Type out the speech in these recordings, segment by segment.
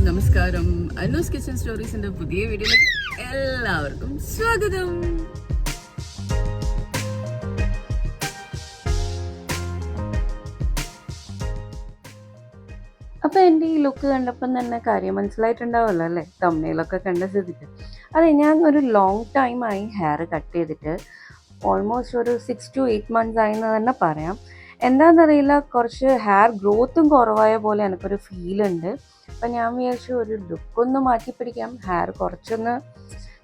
നമസ്കാരം. അന്നൂസ് കിച്ചൺ സ്റ്റോറീസിന്റെ പുതിയ വീഡിയോയിലേക്ക് എല്ലാവർക്കും സ്വാഗതം. അപ്പോൾ എൻ്റെ ഈ ലുക്ക് കണ്ടപ്പം തന്നെ കാര്യം മനസ്സിലായിട്ടുണ്ടാവുമല്ലോ അല്ലേ, തമ്മിലൊക്കെ കണ്ട സ്ഥിതിക്ക്. അതെ, ഞാൻ ഒരു ലോങ് ടൈമായി ഹെയർ കട്ട് ചെയ്തിട്ട് ഓൾമോസ്റ്റ് ഒരു 6 to 8 months ആയി എന്ന് തന്നെ പറയാം. എന്താണെന്നറിയില്ല, കുറച്ച് ഹെയർ ഗ്രോത്തും കുറവായ പോലെ എനിക്കൊരു ഫീലുണ്ട്. അപ്പം ഞാൻ വിചാരിച്ചു ഒരു ലുക്കൊന്ന് മാറ്റി പിടിക്കാം, ഹെയർ കുറച്ചൊന്ന്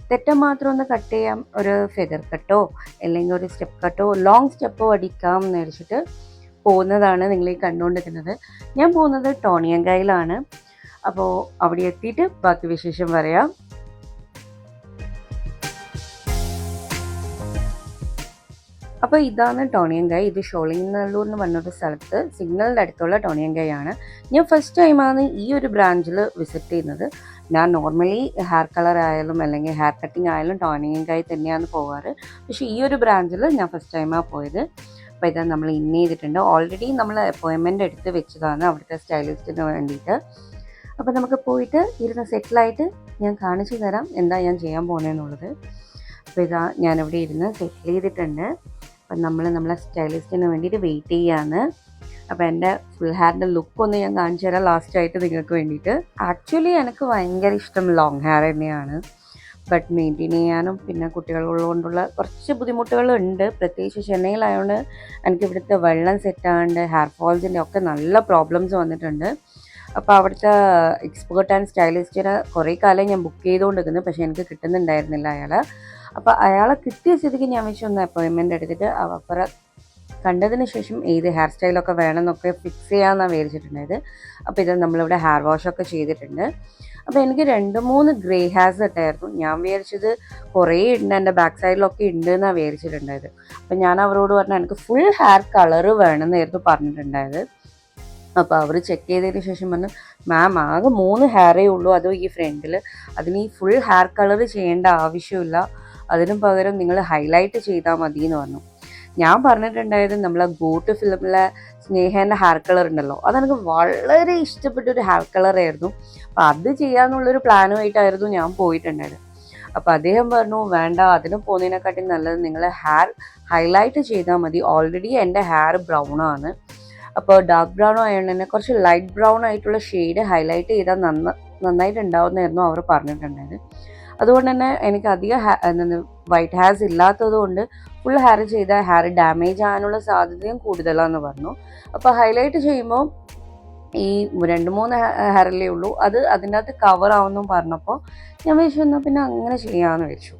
തെറ്റം മാത്രം ഒന്ന് കട്ട് ചെയ്യാം, ഒരു ഫെദർ കട്ടോ അല്ലെങ്കിൽ ഒരു സ്റ്റെപ്പ് കട്ടോ ലോങ് സ്റ്റെപ്പോ അടിക്കാം എന്ന് വെച്ചിട്ട് പോകുന്നതാണ് നിങ്ങൾ ഈ കണ്ടുകൊണ്ടിരിക്കുന്നത്. ഞാൻ പോകുന്നത് ടോണിയങ്കായിലാണ്. അപ്പോൾ അവിടെ എത്തിയിട്ട് ബാക്കി വിശേഷം പറയാം. അപ്പോൾ ഇതാണ് ടോണിയങ്കായ്. ഇത് ഷോളിംഗനല്ലൂർ എന്ന് പറഞ്ഞൊരു സ്ഥലത്ത് സിഗ്നലിൻ്റെ അടുത്തുള്ള ടോണിയങ്കായാണ്. ഞാൻ ഫസ്റ്റ് ടൈമാണ് ഈ ഒരു ബ്രാഞ്ചിൽ വിസിറ്റ് ചെയ്യുന്നത്. ഞാൻ നോർമലി ഹെയർ കളർ ആയാലും അല്ലെങ്കിൽ ഹെയർ കട്ടിങ് ആയാലും ടോണിയങ്കായ് തന്നെയാണ് പോകാറ്. പക്ഷേ ഈ ഒരു ബ്രാഞ്ചിൽ ഞാൻ ഫസ്റ്റ് ടൈമാണ് പോയത്. അപ്പോൾ ഇതാ നമ്മൾ ഇൻ ചെയ്തിട്ടുണ്ട്. ഓൾറെഡി നമ്മൾ അപ്പോയിൻമെൻ്റ് എടുത്ത് വെച്ചതാണ് അവിടുത്തെ സ്റ്റൈലിസ്റ്റിന് വേണ്ടിയിട്ട്. അപ്പോൾ നമുക്ക് പോയിട്ട് ഇരുന്ന് സെറ്റിലായിട്ട് ഞാൻ കാണിച്ചു തരാം എന്താ ഞാൻ ചെയ്യാൻ പോകുന്നതെന്നുള്ളത്. അപ്പോൾ ഇതാ ഞാനിവിടെ ഇരുന്ന് സെറ്റിൽ ചെയ്തിട്ടുണ്ട്. അപ്പം നമ്മളെ സ്റ്റൈലിസ്റ്റിന് വേണ്ടിയിട്ട് വെയിറ്റ് ചെയ്യാണ്. അപ്പോൾ എൻ്റെ ഫുൾ ഹെയറിൻ്റെ ലുക്കൊന്ന് ഞാൻ കാണിച്ചു തരാം ലാസ്റ്റായിട്ട് നിങ്ങൾക്ക് വേണ്ടിയിട്ട്. ആക്ച്വലി എനിക്ക് ഭയങ്കര ഇഷ്ടം ലോങ് ഹെയർ തന്നെയാണ്. ബട്ട് മെയിൻറ്റെയിൻ ചെയ്യാനും പിന്നെ കുട്ടികളുള്ളതുകൊണ്ടുള്ള കുറച്ച് ബുദ്ധിമുട്ടുകളുണ്ട്. പ്രത്യേകിച്ച് ചെന്നൈയിലായതുകൊണ്ട് എനിക്ക് ഇവിടുത്തെ വെള്ളം സെറ്റാണ്ട് ഹെയർ ഫോൾസിൻ്റെ ഒക്കെ നല്ല പ്രോബ്ലംസ് വന്നിട്ടുണ്ട്. അപ്പോൾ അവിടുത്തെ എക്സ്പേർട്ട് ആൻഡ് സ്റ്റൈലിസ്റ്റിനെ കുറേ കാലം ഞാൻ ബുക്ക് ചെയ്തുകൊണ്ടിരിക്കുന്നു, പക്ഷേ എനിക്ക് കിട്ടുന്നുണ്ടായിരുന്നില്ല അയാളെ. അപ്പോൾ അയാളെ കിട്ടിയ സ്ഥിതിക്ക് ഞാൻ വെച്ച് ഒന്ന് അപ്പോയിൻമെൻ്റ് എടുത്തിട്ട് അവരെ കണ്ടതിന് ശേഷം ഏത് ഹെയർ സ്റ്റൈലൊക്കെ വേണമെന്നൊക്കെ ഫിക്സ് ചെയ്യാമെന്നാണ് വിചാരിച്ചിട്ടുണ്ടായത്. അപ്പോൾ ഇത് നമ്മളിവിടെ ഹെയർ വാഷൊക്കെ ചെയ്തിട്ടുണ്ട്. അപ്പോൾ എനിക്ക് 2-3 ഗ്രേ ഹെയർസ് ഇട്ടായിരുന്നു. ഞാൻ വിചാരിച്ചത് കുറേ ഉണ്ട്, എൻ്റെ ബാക്ക് സൈഡിലൊക്കെ ഉണ്ട് എന്നാണ് വിചാരിച്ചിട്ടുണ്ടായത്. അപ്പോൾ ഞാൻ അവരോട് പറഞ്ഞാൽ എനിക്ക് ഫുൾ ഹെയർ കളറ് വേണമെന്നായിരുന്നു പറഞ്ഞിട്ടുണ്ടായത്. അപ്പോൾ അവർ ചെക്ക് ചെയ്തതിന് ശേഷം പറഞ്ഞു, മാം ആകെ 3 ഹെയറേ ഉള്ളൂ, അതും ഈ ഫ്രണ്ടിൽ. അതിന് ഈ ഫുൾ ഹെയർ കളർ ചെയ്യേണ്ട ആവശ്യമില്ല, അതിനു പകരം നിങ്ങൾ ഹൈലൈറ്റ് ചെയ്താൽ മതി എന്ന് പറഞ്ഞു. ഞാൻ പറഞ്ഞിട്ടുണ്ടായത് നമ്മളെ ഗോട്ട് ഫിലിമിലെ സ്നേഹേൻ്റെ ഹെയർ കളർ ഉണ്ടല്ലോ, അതെനിക്ക് വളരെ ഇഷ്ടപ്പെട്ടൊരു ഹെയർ കളറായിരുന്നു. അപ്പോൾ അത് ചെയ്യാമെന്നുള്ളൊരു പ്ലാനുമായിട്ടായിരുന്നു ഞാൻ പോയിട്ടുണ്ടായത്. അപ്പോൾ അദ്ദേഹം പറഞ്ഞു, വേണ്ട, അതിന് പോകുന്നതിനെക്കാട്ടി നല്ലത് നിങ്ങൾ ഹെയർ ഹൈലൈറ്റ് ചെയ്താൽ മതി. ഓൾറെഡി എൻ്റെ ഹെയർ ബ്രൗൺ ആണ്, അപ്പോൾ ഡാർക്ക് ബ്രൗൺ ആയതുകൊണ്ട് തന്നെ കുറച്ച് ലൈറ്റ് ബ്രൗൺ ആയിട്ടുള്ള ഷെയ്ഡ് ഹൈലൈറ്റ് ചെയ്താൽ നന്നായിട്ടുണ്ടാവുന്നതായിരുന്നു അവർ പറഞ്ഞിട്ടുണ്ടായത്. അതുകൊണ്ട് തന്നെ എനിക്ക് അധികം വൈറ്റ് ഹെയർസ് ഇല്ലാത്തത് കൊണ്ട് ഫുൾ ഹെയർ ചെയ്താൽ ഹെയർ ഡാമേജ് ആകാനുള്ള സാധ്യതയും കൂടുതലാണെന്ന് പറഞ്ഞു. അപ്പോൾ ഹൈലൈറ്റ് ചെയ്യുമ്പോൾ ഈ 2-3 ഹെയറല്ലേ ഉള്ളൂ, അത് അതിൻ്റെ അകത്ത് കവർ ആവുമെന്നും പറഞ്ഞപ്പോൾ ഞാൻ വിചാരിച്ചു എന്നാൽ പിന്നെ അങ്ങനെ ചെയ്യാമെന്ന് വെച്ചു.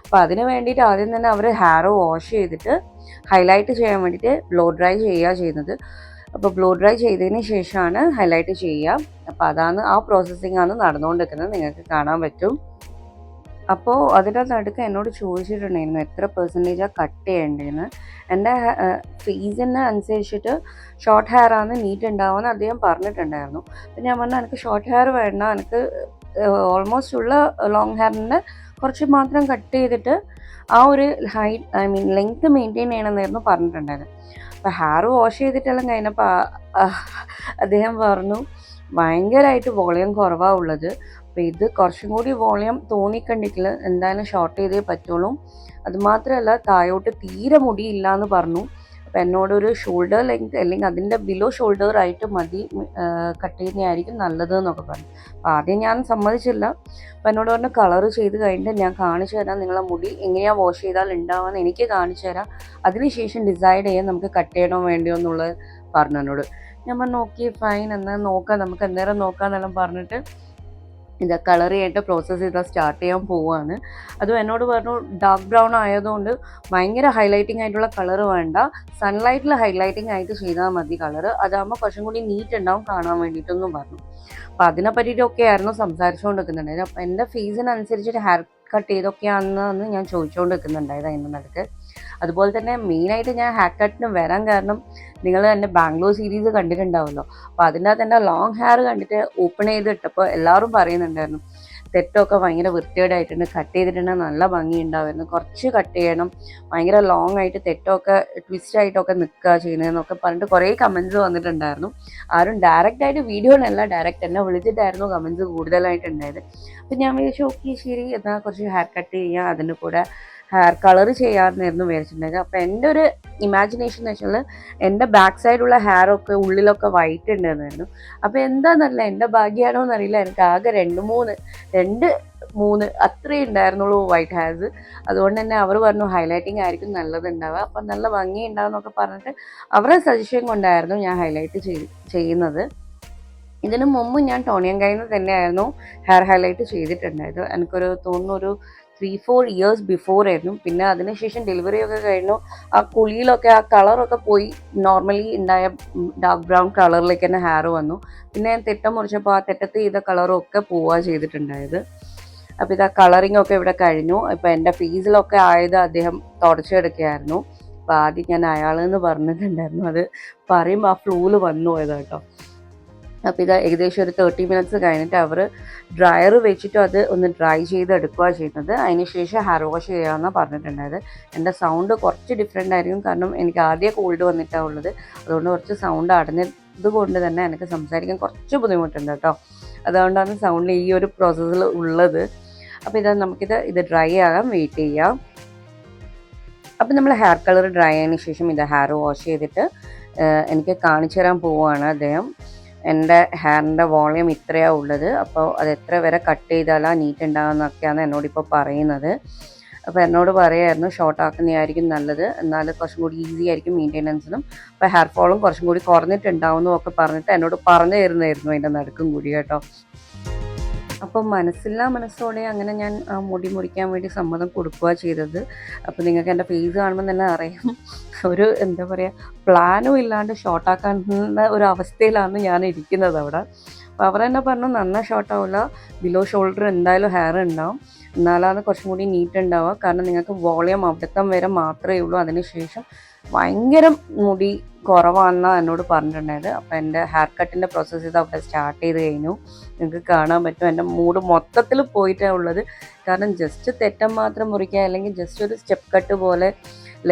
അപ്പോൾ അതിന് വേണ്ടിയിട്ട് ആദ്യം തന്നെ അവർ ഹെയർ വാഷ് ചെയ്തിട്ട് ഹൈലൈറ്റ് ചെയ്യാൻ വേണ്ടിയിട്ട് ബ്ലോ ഡ്രൈ ചെയ്യുന്നത്. അപ്പോൾ ബ്ലോ ഡ്രൈ ചെയ്തതിന് ശേഷമാണ് ഹൈലൈറ്റ് ചെയ്യുക. അപ്പോൾ ആ പ്രോസസ്സിംഗ് ആണ് നടന്നുകൊണ്ടിരിക്കുന്നത്, നിങ്ങൾക്ക് കാണാൻ പറ്റും. അപ്പോൾ അതിൻ്റെ നടുക്ക് എന്നോട് ചോദിച്ചിട്ടുണ്ടായിരുന്നു എത്ര പെർസെൻറ്റേജാണ് കട്ട് ചെയ്യേണ്ടതെന്ന്. എൻ്റെ ഫേസിന് അനുസരിച്ചിട്ട് ഷോർട്ട് ഹെയർ ആണ് നീറ്റ് ഉണ്ടാവുമെന്ന് അദ്ദേഹം പറഞ്ഞിട്ടുണ്ടായിരുന്നു. അപ്പം ഞാൻ പറഞ്ഞു എനിക്ക് ഷോർട്ട് ഹെയർ വേണ്ട, എനിക്ക് ഓൾമോസ്റ്റ് ഉള്ള ലോങ് ഹെയറിൻ്റെ കുറച്ച് മാത്രം കട്ട് ചെയ്തിട്ട് ആ ഒരു ലെങ്ത്ത് മെയിൻറ്റെയിൻ ചെയ്യണമെന്നായിരുന്നു പറഞ്ഞിട്ടുണ്ടായത്. അപ്പോൾ ഹെയർ വാഷ് ചെയ്തിട്ടെല്ലാം കഴിഞ്ഞപ്പോൾ അദ്ദേഹം പറഞ്ഞു ഭയങ്കരമായിട്ട് വോളിയം കുറവാണ് ഉള്ളത്, അപ്പോൾ ഇത് കുറച്ചും കൂടി വോളിയം തോന്നിക്കണ്ടിട്ടില്ല, എന്തായാലും ഷോർട്ട് ചെയ്തേ പറ്റുള്ളൂ. അതുമാത്രമല്ല താഴോട്ട് തീരെ മുടിയില്ല എന്ന് പറഞ്ഞു. അപ്പോൾ എന്നോടൊരു ഷോൾഡർ ലെങ്ത് അല്ലെങ്കിൽ അതിൻ്റെ ബിലോ ഷോൾഡർ ആയിട്ട് മതി കട്ട് ചെയ്യുന്നതായിരിക്കും നല്ലത് എന്നൊക്കെ പറഞ്ഞു. അപ്പോൾ ആദ്യം ഞാൻ സമ്മതിച്ചില്ല. അപ്പോൾ എന്നോട് പറഞ്ഞു കളർ ചെയ്ത് കഴിഞ്ഞിട്ട് ഞാൻ കാണിച്ചു തരാം, നിങ്ങളെ മുടി എങ്ങനെയാണ് വാഷ് ചെയ്താൽ ഉണ്ടാവുമെന്ന് എനിക്ക് കാണിച്ചു തരാം, അതിനുശേഷം ഡിസൈഡ് ചെയ്യാൻ നമുക്ക് കട്ട് ചെയ്യണോ വേണ്ടിയോ എന്നുള്ളത് പറഞ്ഞു എന്നോട്. ഞാൻ പറഞ്ഞു ഓക്കെ ഫൈൻ, എന്നാൽ നോക്കാം, നമുക്ക് എന്തേരം നോക്കാമെന്നെല്ലാം പറഞ്ഞിട്ട് ഇത് കളർ ചെയ്തിട്ട് പ്രോസസ്സ് ചെയ്താൽ സ്റ്റാർട്ട് ചെയ്യാൻ പോവുകയാണ്. അതും എന്നോട് പറഞ്ഞു ഡാർക്ക് ബ്രൗൺ ആയതുകൊണ്ട് ഭയങ്കര ഹൈലൈറ്റിംഗ് ആയിട്ടുള്ള കളർ വേണ്ട, സൺലൈറ്റിൽ ഹൈലൈറ്റിംഗ് ആയിട്ട് ചെയ്താൽ മതി കളർ, അതാകുമ്പോൾ കുറച്ചും കൂടി നീറ്റ് ഉണ്ടാവും കാണാൻ വേണ്ടിയിട്ടൊന്നും പറഞ്ഞു. അപ്പോൾ അതിനെ പറ്റിയിട്ടൊക്കെ ആയിരുന്നു സംസാരിച്ചുകൊണ്ടിരിക്കുന്നുണ്ടായത്. അപ്പോൾ എൻ്റെ ഫേസിനനുസരിച്ചിട്ട് ഹെയർ കട്ട് ചെയ്തൊക്കെയാണെന്ന് ഞാൻ ചോദിച്ചുകൊണ്ടിരിക്കുന്നുണ്ടായത് അതിൻ്റെ നടുക്ക്. അതുപോലെ തന്നെ മെയിനായിട്ട് ഞാൻ ഹെയർ കട്ടിന് വരാൻ കാരണം നിങ്ങൾ എൻ്റെ ബാംഗ്ലൂർ സീരീസ് കണ്ടിട്ടുണ്ടാവുമല്ലോ. അപ്പോൾ അതിൻ്റെ അകത്ത് എൻ്റെ ലോങ് ഹെയർ കണ്ടിട്ട് ഓപ്പൺ ചെയ്തിട്ടപ്പോൾ എല്ലാവരും പറയുന്നുണ്ടായിരുന്നു തെറ്റമൊക്കെ ഭയങ്കര വൃത്തികേടായിട്ടുണ്ട്, കട്ട് ചെയ്തിട്ടുണ്ടെങ്കിൽ നല്ല ഭംഗി ഉണ്ടാവുമായിരുന്നു, കുറച്ച് കട്ട് ചെയ്യണം, ഭയങ്കര ലോങ് ആയിട്ട് തെറ്റമൊക്കെ ട്വിസ്റ്റ് ആയിട്ടൊക്കെ നിൽക്കുക ചെയ്യുന്നതെന്നൊക്കെ പറഞ്ഞിട്ട് കുറേ കമൻറ്റ്സ് വന്നിട്ടുണ്ടായിരുന്നു. ആരും ഡയറക്റ്റായിട്ട് വീഡിയോയിലല്ല, ഡയറക്റ്റ് എന്നെ വിളിച്ചിട്ടായിരുന്നു കമൻറ്റ്സ് കൂടുതലായിട്ടുണ്ടായത്. അപ്പം ഞാൻ വിചാരിച്ചു ഓക്കെ ശരി എന്നാൽ കുറച്ച് ഹെയർ കട്ട് ചെയ്യാം, അതിൻ്റെ കൂടെ ഹെയർ കളർ ചെയ്യാമെന്നായിരുന്നു വിചാരിച്ചിട്ടുണ്ടായത്. അപ്പോൾ എൻ്റെ ഒരു ഇമാജിനേഷൻ എന്ന് വെച്ചാൽ എൻ്റെ ബാക്ക് സൈഡുള്ള ഹെയറൊക്കെ ഉള്ളിലൊക്കെ വൈറ്റ് ഉണ്ടായിരുന്നു. അപ്പോൾ എന്താണെന്നറിയില്ല, എൻ്റെ ഭാഗ്യമാണോ എന്നറിയില്ല, എനിക്ക് ആകെ രണ്ട് മൂന്ന് അത്രേ ഉണ്ടായിരുന്നുള്ളൂ വൈറ്റ് ഹെയർസ്. അതുകൊണ്ട് തന്നെ അവർ പറഞ്ഞു ഹൈലൈറ്റിംഗ് ആയിരിക്കും നല്ലതുണ്ടാവുക, അപ്പം നല്ല ഭംഗി ഉണ്ടാവുമെന്നൊക്കെ പറഞ്ഞിട്ട് അവരുടെ സജഷൻ കൊണ്ടായിരുന്നു ഞാൻ ഹൈലൈറ്റ് ചെയ്യുന്നത്. ഇതിനു മുമ്പ് ഞാൻ ടോണിയം കയ്യിൽ നിന്ന് തന്നെയായിരുന്നു ഹെയർ ഹൈലൈറ്റ് ചെയ്തിട്ടുണ്ടായത്. എനിക്കൊരു തോന്നുന്നു 3-4 ഇയേഴ്സ് ബിഫോർ ആയിരുന്നു. പിന്നെ അതിനുശേഷം ഡെലിവറി ഒക്കെ കഴിഞ്ഞു, ആ കുളിയിലൊക്കെ ആ കളറൊക്കെ പോയി, നോർമലി ഉണ്ടായ ഡാർക്ക് ബ്രൗൺ കളറിലേക്ക് തന്നെ ഹെയർ വന്നു. പിന്നെ ഞാൻ തെറ്റം മുറിച്ചപ്പോൾ ആ തെറ്റത്ത് ചെയ്ത കളറും ഒക്കെ പോവുക ചെയ്തിട്ടുണ്ടായത്. അപ്പോൾ ഇത് ആ കളറിങ് ഒക്കെ ഇവിടെ കഴിഞ്ഞു. ഇപ്പോൾ എൻ്റെ ഫേസിലൊക്കെ ആയത് അദ്ദേഹം തുടച്ചെടുക്കുകയായിരുന്നു. അപ്പോൾ ആദ്യം ഞാൻ അയാളെന്ന് പറഞ്ഞിട്ടുണ്ടായിരുന്നു, അത് പറയുമ്പോൾ ആ ഫ്ലൂവിൽ വന്നു പോയത് കേട്ടോ. അപ്പോൾ ഇത് ഏകദേശം ഒരു 30 മിനിറ്റ്സ് കഴിഞ്ഞിട്ട് അവർ ഡ്രയർ വെച്ചിട്ട് അത് ഒന്ന് ഡ്രൈ ചെയ്തെടുക്കുക ചെയ്യുന്നത്. അതിനുശേഷം ഹെയർ വാഷ് ചെയ്യാമെന്നാണ് പറഞ്ഞിട്ടുണ്ടായത്. എൻ്റെ സൗണ്ട് കുറച്ച് ഡിഫറെൻ്റ് ആയിരിക്കും, കാരണം എനിക്ക് ആദ്യം കോൾഡ് വന്നിട്ടാണ് ഉള്ളത്. അതുകൊണ്ട് കുറച്ച് സൗണ്ട് അടഞ്ഞത് കൊണ്ട് തന്നെ എനിക്ക് സംസാരിക്കാൻ കുറച്ച് ബുദ്ധിമുട്ടുണ്ട് കേട്ടോ. അതുകൊണ്ടാണ് സൗണ്ടിൽ ഈ ഒരു പ്രോസസ്സിൽ ഉള്ളത്. അപ്പോൾ നമുക്കിത് ഡ്രൈ ആകാൻ വെയിറ്റ് ചെയ്യാം. അപ്പോൾ നമ്മൾ ഹെയർ കളർ ഡ്രൈ ആയതിനു ശേഷം ഇത് ഹെയർ വാഷ് ചെയ്തിട്ട് എനിക്ക് കാണിച്ചു തരാൻ പോവുകയാണ് അദ്ദേഹം. എൻ്റെ ഹെയറിൻ്റെ വോളിയം ഇത്രയാണ് ഉള്ളത്, അപ്പോൾ അത് എത്ര വരെ കട്ട് ചെയ്താലാണ് നീറ്റ് ഉണ്ടാകുന്നൊക്കെയാണ് എന്നോടിപ്പോൾ പറയുന്നത്. അപ്പോൾ എന്നോട് പറയുമായിരുന്നു ഷോർട്ട് ആക്കുന്നതായിരിക്കും നല്ലത്, എന്നാൽ കുറച്ചും കൂടി ഈസി ആയിരിക്കും മെയിൻ്റെനൻസിനും, അപ്പോൾ ഹെയർ ഫോളും കുറച്ചും കൂടി കുറഞ്ഞിട്ടുണ്ടാവുമെന്നൊക്കെ പറഞ്ഞിട്ട് എന്നോട് പറഞ്ഞു തരുന്നതായിരുന്നു അതിൻ്റെ നടുക്കും കൂടി കേട്ടോ. അപ്പോൾ മനസ്സോടെ അങ്ങനെ ഞാൻ ആ മുടി മുറിക്കാൻ വേണ്ടി സമ്മതം കൊടുക്കുക ചെയ്തത്. അപ്പോൾ നിങ്ങൾക്ക് എൻ്റെ ഫേസ് കാണുമ്പോൾ തന്നെ അറിയാം, ഒരു എന്താ പറയുക പ്ലാനും ഇല്ലാണ്ട് ഷോർട്ടാക്കാനുള്ള ഒരു അവസ്ഥയിലാണ് ഞാൻ ഇരിക്കുന്നത് അവിടെ. അപ്പോൾ അവർ തന്നെ പറഞ്ഞു നന്നായി ഷോർട്ടാവില്ല, ബിലോ ഷോൾഡർ എന്തായാലും ഹെയർ ഉണ്ടാവും, എന്നാലാണ് കുറച്ചും കൂടി നീറ്റ് ഉണ്ടാവുക, കാരണം നിങ്ങൾക്ക് വോളിയം അവിടത്തം വരെ മാത്രമേ ഉള്ളൂ, അതിനുശേഷം ഭയങ്കര മുടി കുറവാണെന്നാണ് എന്നോട് പറഞ്ഞിട്ടുണ്ടായത്. അപ്പോൾ എൻ്റെ ഹെയർ കട്ടിൻ്റെ പ്രോസസ്സ് ഇത് അവിടെ സ്റ്റാർട്ട് ചെയ്ത് കഴിഞ്ഞു. നിങ്ങൾക്ക് കാണാൻ പറ്റും എൻ്റെ മൂഡ് മൊത്തത്തിൽ പോയിട്ടാണ് ഉള്ളത്. കാരണം ജസ്റ്റ് തെറ്റം മാത്രം മുറിക്കുക, അല്ലെങ്കിൽ ജസ്റ്റ് ഒരു സ്റ്റെപ്പ് കട്ട് പോലെ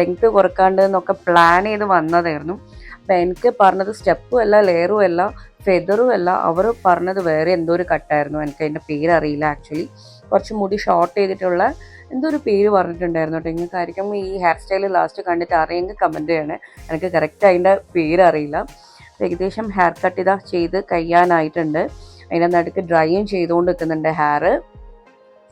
ലെങ്ത്ത് കുറക്കാണ്ട് എന്നൊക്കെ പ്ലാൻ ചെയ്ത് വന്നതായിരുന്നു. അപ്പോൾ എനിക്ക് പറഞ്ഞത് സ്റ്റെപ്പും അല്ല, ലെയറും അല്ല, ഫെദറും അല്ല, അവർ പറഞ്ഞത് വേറെ എന്തോ ഒരു കട്ടായിരുന്നു. എനിക്ക് അതിൻ്റെ പേരറിയില്ല ആക്ച്വലി. കുറച്ച് മുടി ഷോർട്ട് ചെയ്തിട്ടുള്ള എന്തോ ഒരു പേര് പറഞ്ഞിട്ടുണ്ടായിരുന്നു കേട്ടോ. നിങ്ങൾക്കായിരിക്കും ഈ ഹെയർ സ്റ്റൈൽ ലാസ്റ്റ് കണ്ടിട്ട് അറിയെങ്കിൽ കമൻറ്റ് ചെയ്യണേ, എനിക്ക് കറക്റ്റ് അതിൻ്റെ പേരറിയില്ല. ഏകദേശം ഹെയർ കട്ട് ചെയ്ത് കഴിയാനായിട്ടുണ്ട്. അതിൻ്റെ നടുക്ക് ഡ്രൈയും ചെയ്തുകൊണ്ട് നിൽക്കുന്നുണ്ട് ഹെയർ.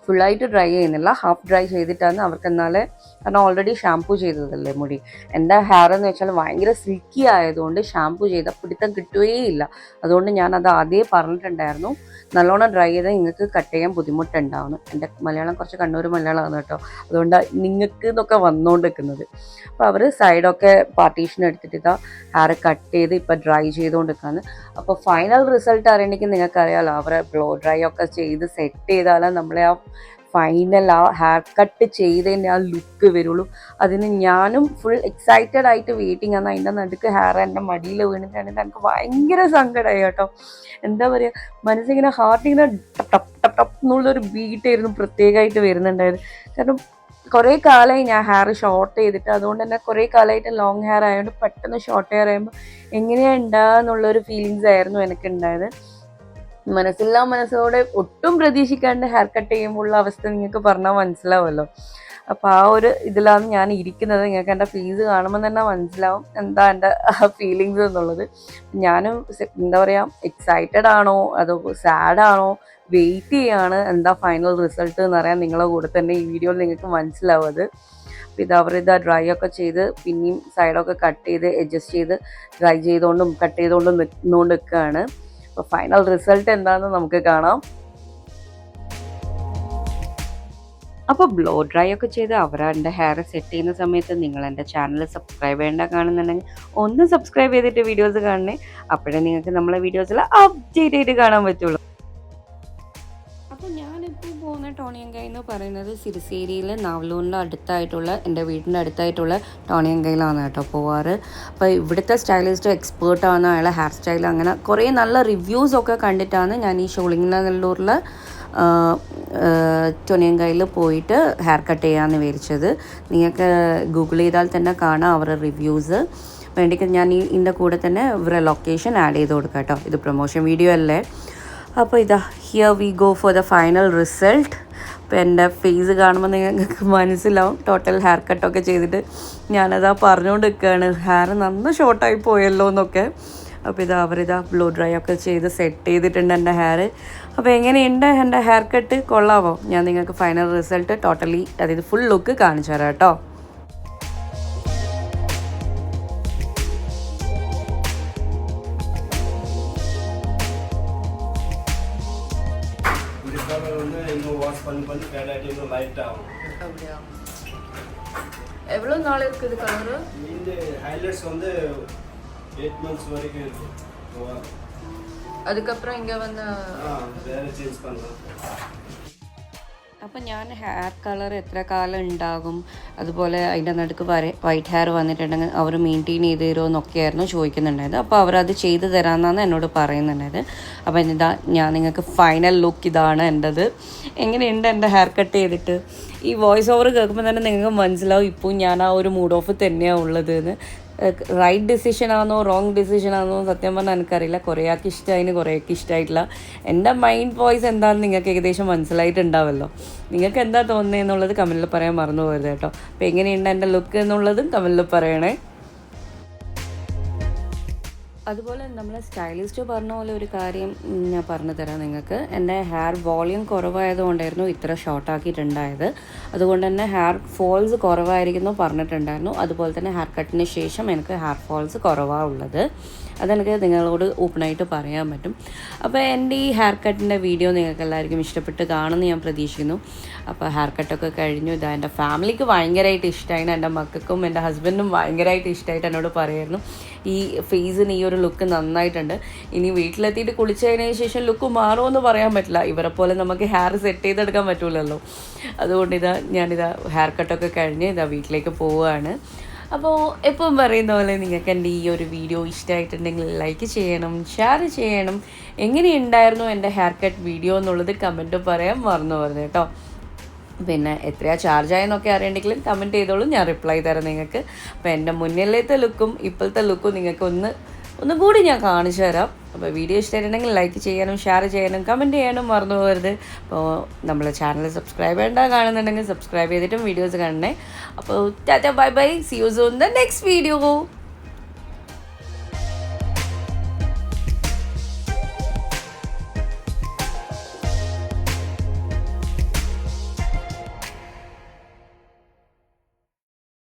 ഫുള്ളായിട്ട് ഡ്രൈ ചെയ്യുന്നില്ല, ഹാഫ് ഡ്രൈ ചെയ്തിട്ടാണ് അവർക്ക്. എന്നാലേ, കാരണം ഓൾറെഡി ഷാംപൂ ചെയ്തതല്ലേ മുടി. എൻ്റെ ഹെയർ എന്ന് വെച്ചാൽ ഭയങ്കര സിൽക്കി ആയതുകൊണ്ട് ഷാംപൂ ചെയ്താൽ പിടുത്തം കിട്ടുകയില്ല. അതുകൊണ്ട് ഞാനത് ആദ്യമേ പറഞ്ഞിട്ടുണ്ടായിരുന്നു, നല്ലോണം ഡ്രൈ ചെയ്താൽ നിങ്ങൾക്ക് കട്ട് ചെയ്യാൻ ബുദ്ധിമുട്ടുണ്ടാവുന്നു. എൻ്റെ മലയാളം കുറച്ച് കണ്ണൂർ മലയാളമാണ് കേട്ടോ, അതുകൊണ്ട് നിങ്ങൾക്ക് ഇതൊക്കെ വന്നുകൊണ്ടിരിക്കുന്നത്. അപ്പോൾ അവർ സൈഡൊക്കെ പാർട്ടീഷൻ എടുത്തിട്ട് ഹെയർ കട്ട് ചെയ്ത് ഇപ്പോൾ ഡ്രൈ ചെയ്തുകൊണ്ടിരിക്കുകയാണ്. അപ്പോൾ ഫൈനൽ റിസൾട്ട് അറിയണമെങ്കിൽ നിങ്ങൾക്കറിയാമല്ലോ, അവരെ ബ്ലോ ഡ്രൈ ഒക്കെ ചെയ്ത് സെറ്റ് ചെയ്താലും നമ്മളെ ആ ഫൈനൽ ആ ഹെയർ കട്ട് ചെയ്തതിൻ്റെ ആ ലുക്ക് വരുള്ളൂ. അതിന് ഞാനും ഫുൾ എക്സൈറ്റഡ് ആയിട്ട് വെയിറ്റിംഗ് ആണ്. അതിൻ്റെ നടുക്ക് ഹെയർ എൻ്റെ മടിയിൽ വീണിട്ടാണെങ്കിൽ എനിക്ക് ഭയങ്കര സങ്കടമായി കേട്ടോ. എന്താ പറയുക, മനസ്സിങ്ങനെ ഹാർട്ടിങ്ങനെ ടപ്പ് ടപ്പ് ടപ്പ് എന്നുള്ളൊരു ബീറ്റായിരുന്നു പ്രത്യേകമായിട്ട് വരുന്നുണ്ടായത്. കാരണം കുറേ കാലമായി ഞാൻ ഹെയർ ഷോർട്ട് ചെയ്തിട്ട്, അതുകൊണ്ട് തന്നെ കുറേ കാലമായിട്ട് ലോങ് ഹെയർ ആയതുകൊണ്ട് പെട്ടെന്ന് ഷോർട്ട് ഹെയർ ആകുമ്പോൾ എങ്ങനെയാണ് ഉണ്ടാകുക എന്നുള്ളൊരു ഫീലിങ്സ് ആയിരുന്നു എനിക്കുണ്ടായത്. മനസ്സോടെ ഒട്ടും പ്രതീക്ഷിക്കാണ്ട് ഹെയർ കട്ട് ചെയ്യുമ്പോഴുള്ള അവസ്ഥ നിങ്ങൾക്ക് പറഞ്ഞാൽ മനസ്സിലാവുമല്ലോ. അപ്പോൾ ആ ഒരു ഇതിലാണ് ഞാൻ ഇരിക്കുന്നത്. നിങ്ങൾക്ക് എൻ്റെ ഫേസ് കാണുമ്പോൾ തന്നെ മനസ്സിലാവും എന്താ എൻ്റെ ഫീലിങ്സ് എന്നുള്ളത്. ഞാനും എന്താ പറയുക, എക്സൈറ്റഡ് ആണോ അതോ സാഡാണോ, വെയിറ്റ് ചെയ്യാണ് എന്താ ഫൈനൽ റിസൾട്ട് എന്നറിയാൻ നിങ്ങളെ കൂടെ തന്നെ ഈ വീഡിയോയിൽ നിങ്ങൾക്ക് മനസ്സിലാവും അത്. അപ്പോൾ അവരിത് ഡ്രൈ ഒക്കെ ചെയ്ത് പിന്നെയും സൈഡൊക്കെ കട്ട് ചെയ്ത് അഡ്ജസ്റ്റ് ചെയ്ത് ഡ്രൈ ചെയ്തുകൊണ്ടും കട്ട് ചെയ്തുകൊണ്ടും നിന്നുകൊണ്ട് നിൽക്കുകയാണ്. അപ്പോൾ ഫൈനൽ റിസൾട്ട് എന്താണെന്ന് നമുക്ക് കാണാം. അപ്പോൾ ബ്ലോ ഡ്രൈ ഒക്കെ ചെയ്ത് അവരുടെ ഹെയർ സെറ്റ് ചെയ്യുന്ന സമയത്ത് നിങ്ങൾ എൻ്റെ ചാനൽ സബ്സ്ക്രൈബ് ചെയ്യേണ്ട കാണുന്നുണ്ടെങ്കിൽ ഒന്ന് സബ്സ്ക്രൈബ് ചെയ്തിട്ട് വീഡിയോസ് കാണണേ. അപ്പോഴേ നിങ്ങൾക്ക് നമ്മളെ വീഡിയോസിൽ അപ്ഡേറ്റ് ആയിട്ട് കാണാൻ പറ്റുള്ളൂ. അപ്പോൾ ഞാനിപ്പോൾ പോകുന്ന ടോണിയങ്കൈ എന്ന് പറയുന്നത് സിരിശ്ശേരിയിൽ നാവലൂരിൻ്റെ അടുത്തായിട്ടുള്ള എൻ്റെ വീടിൻ്റെ അടുത്തായിട്ടുള്ള ടോണിയങ്കൈയിലാണ് കേട്ടോ പോവാറ്. അപ്പോൾ ഇവിടുത്തെ സ്റ്റൈലിസ്റ്റ് എക്സ്പേർട്ടാണ്, അയാളെ ഹെയർ സ്റ്റൈൽ അങ്ങനെ കുറേ നല്ല റിവ്യൂസൊക്കെ കണ്ടിട്ടാണ് ഞാൻ ഈ ഷോളിംഗ് നെല്ലൂരിൽ ടൊണിയങ്കായിൽ പോയിട്ട് ഹെയർ കട്ട് ചെയ്യാമെന്ന് വിചാരിച്ചത്. നിങ്ങൾക്ക് ഗൂഗിൾ ചെയ്താൽ തന്നെ കാണാം അവരുടെ റിവ്യൂസ്. വേണ്ടിക്ക് ഞാൻ ഇതിൻ്റെ കൂടെ തന്നെ ഇവരുടെ ലൊക്കേഷൻ ആഡ് ചെയ്ത് കൊടുക്കാം കേട്ടോ. ഇത് പ്രൊമോഷൻ വീഡിയോ അല്ലേ. അപ്പോൾ ഇതാ here we go for the final result. അപ്പോൾ എൻ്റെ ഫേസ് കാണുമ്പോൾ നിങ്ങൾക്ക് മനസ്സിലാവും ടോട്ടൽ ഹെയർ കട്ടൊക്കെ ചെയ്തിട്ട് ഞാനതാ പറഞ്ഞുകൊണ്ട് നിൽക്കുകയാണ് ഹെയർ നന്ന ഷോർട്ടായി പോയല്ലോ എന്നൊക്കെ. അപ്പോൾ ഇതാ അവരിതാ ബ്ലോ ഡ്രൈ ഒക്കെ ചെയ്ത് സെറ്റ് ചെയ്തിട്ടുണ്ട് എൻ്റെ ഹെയർ. അപ്പോൾ എങ്ങനെയുണ്ട് എൻ്റെ ഹെയർ കട്ട്, കൊള്ളാമോ? ഞാൻ നിങ്ങൾക്ക് ഫൈനൽ റിസൾട്ട് ടോട്ടലി അതായത് ഫുൾ ലുക്ക് കാണിച്ചു തരാം കേട്ടോ. எவ்வளோ நாள் இருக்குது கலரு? இந்த ஹைலைட்ஸ் வந்து 8 months வரைக்கும் இருக்கு. அதுக்கப்புறம் இங்கே வந்து வேற சேஞ்ச் பண்ணலாம். അപ്പം ഞാൻ ഹെയർ കളർ എത്ര കാലം ഉണ്ടാകും, അതുപോലെ അതിൻ്റെ നടുക്ക് വൈറ്റ് ഹെയർ വന്നിട്ടുണ്ടെങ്കിൽ അവർ മെയിൻറ്റെയിൻ ചെയ്ത് തരുമോ എന്നൊക്കെയായിരുന്നു ചോദിക്കുന്നുണ്ടായത്. അപ്പോൾ അവരത് ചെയ്ത് തരാമെന്നാണ് എന്നോട് പറയുന്നുണ്ടായത്. അപ്പോൾ ഇതാ ഞാൻ നിങ്ങൾക്ക് ഫൈനൽ ലുക്ക് ഇതാണ് എൻ്റെത്. എങ്ങനെയുണ്ട് എൻ്റെ ഹെയർ കട്ട് ചെയ്തിട്ട്? ഈ വോയിസ് ഓവർ കേൾക്കുമ്പോൾ തന്നെ നിങ്ങൾക്ക് മനസ്സിലാവും ഇപ്പോൾ ഞാൻ ആ ഒരു മൂഡ് ഓഫ് തന്നെയാണ് ഉള്ളത് എന്ന്. റൈറ്റ് ഡിസിഷനാണോ റോങ് ഡിസിഷനാണോ സത്യം പറഞ്ഞാൽ എനിക്കറിയില്ല. കുറേയാൾക്ക് ഇഷ്ടമായിന്, കുറേയൊക്കെ ഇഷ്ടമായിട്ടില്ല. എൻ്റെ മൈൻഡ് വോയിസ് എന്താണെന്ന് നിങ്ങൾക്ക് ഏകദേശം മനസ്സിലായിട്ടുണ്ടാവല്ലോ. നിങ്ങൾക്ക് എന്താ തോന്നുന്നത് എന്നുള്ളത് കമൻറ്റിൽ പറയാൻ മറന്നു പോകരുത് കേട്ടോ. അപ്പോൾ എങ്ങനെയുണ്ട് എൻ്റെ ലുക്ക് എന്നുള്ളതും കമൻറ്റിൽ പറയണേ. അതുപോലെ നമ്മളെ സ്റ്റൈലിസ്റ്റ് പറഞ്ഞ പോലെ ഒരു കാര്യം ഞാൻ പറഞ്ഞു തരാം നിങ്ങൾക്ക്. എൻ്റെ ഹെയർ വോളിയം കുറവായതുകൊണ്ടായിരുന്നു ഇത്ര ഷോർട്ടാക്കിയിട്ടുണ്ടായത്. അതുകൊണ്ട് തന്നെ ഹെയർ ഫോൾസ് കുറവായിരിക്കുന്നു പറഞ്ഞിട്ടുണ്ടായിരുന്നു. അതുപോലെ തന്നെ ഹെയർ കട്ടിന് ശേഷം എനിക്ക് ഹെയർ ഫോൾസ് കുറവാണ് ഉള്ളത്. അതെനിക്ക് നിങ്ങളോട് ഓപ്പണായിട്ട് പറയാൻ പറ്റും. അപ്പോൾ എൻ്റെ ഈ ഹെയർ കട്ടിൻ്റെ വീഡിയോ നിങ്ങൾക്ക് എല്ലാവർക്കും ഇഷ്ടപ്പെട്ട് കാണുമെന്ന് ഞാൻ പ്രതീക്ഷിക്കുന്നു. അപ്പോൾ ഹെയർ കട്ടൊക്കെ കഴിഞ്ഞു. ഇതാ എൻ്റെ ഫാമിലിക്ക് ഭയങ്കരമായിട്ട് ഇഷ്ടമായിരുന്നു, എൻ്റെ മക്കൾക്കും എൻ്റെ ഹസ്ബൻഡും ഭയങ്കരമായിട്ട് ഇഷ്ടമായിട്ട് എന്നോട് പറയായിരുന്നു ഈ ഫേസിന് ഈ ഒരു ലുക്ക് നന്നായിട്ടുണ്ട്. ഇനി വീട്ടിലെത്തിയിട്ട് കുളിച്ചതിന് ശേഷം ലുക്ക് മാറുമെന്ന് പറയാൻ പറ്റില്ല. ഇവരെ പോലെ നമുക്ക് ഹെയർ സെറ്റ് ചെയ്തെടുക്കാൻ പറ്റില്ലല്ലോ. അതുകൊണ്ട് ഞാനിതാ ഹെയർ കട്ടൊക്കെ കഴിഞ്ഞ് ഇതാ വീട്ടിലേക്ക് പോവുകയാണ്. അപ്പോൾ എപ്പം പറയുന്ന പോലെ നിങ്ങൾക്ക് എൻ്റെ ഈ ഒരു വീഡിയോ ഇഷ്ടമായിട്ടുണ്ടെങ്കിൽ ലൈക്ക് ചെയ്യണം, ഷെയർ ചെയ്യണം. എങ്ങനെയുണ്ടായിരുന്നു എൻ്റെ ഹെയർ കട്ട് വീഡിയോ എന്നുള്ളത് കമൻറ്റ് പറയാൻ മറന്നു പറഞ്ഞു കേട്ടോ. പിന്നെ എത്രയാണ് ചാർജായെന്നൊക്കെ അറിയണ്ടെങ്കിലും കമൻറ്റ് ചെയ്തോളൂ, ഞാൻ റിപ്ലൈ തരാം നിങ്ങൾക്ക്. അപ്പോൾ എൻ്റെ മുന്നിലത്തെ ലുക്കും ഇപ്പോഴത്തെ ലുക്കും നിങ്ങൾക്ക് ഒന്നും കൂടി ഞാൻ കാണിച്ചു തരാം. അപ്പോൾ വീഡിയോ ഇഷ്ടമായിട്ടുണ്ടെങ്കിൽ ലൈക്ക് ചെയ്യാനും ഷെയർ ചെയ്യാനും കമൻറ്റ് ചെയ്യാനും മറന്നു പോകരുത്. അപ്പോൾ നമ്മളെ ചാനൽ സബ്സ്ക്രൈബ് ചെയ്യേണ്ട കാണുന്നുണ്ടെങ്കിൽ സബ്സ്ക്രൈബ് ചെയ്തിട്ടും വീഡിയോസ് കാണണേ. അപ്പോൾ tata bye bye, see you soon the next video.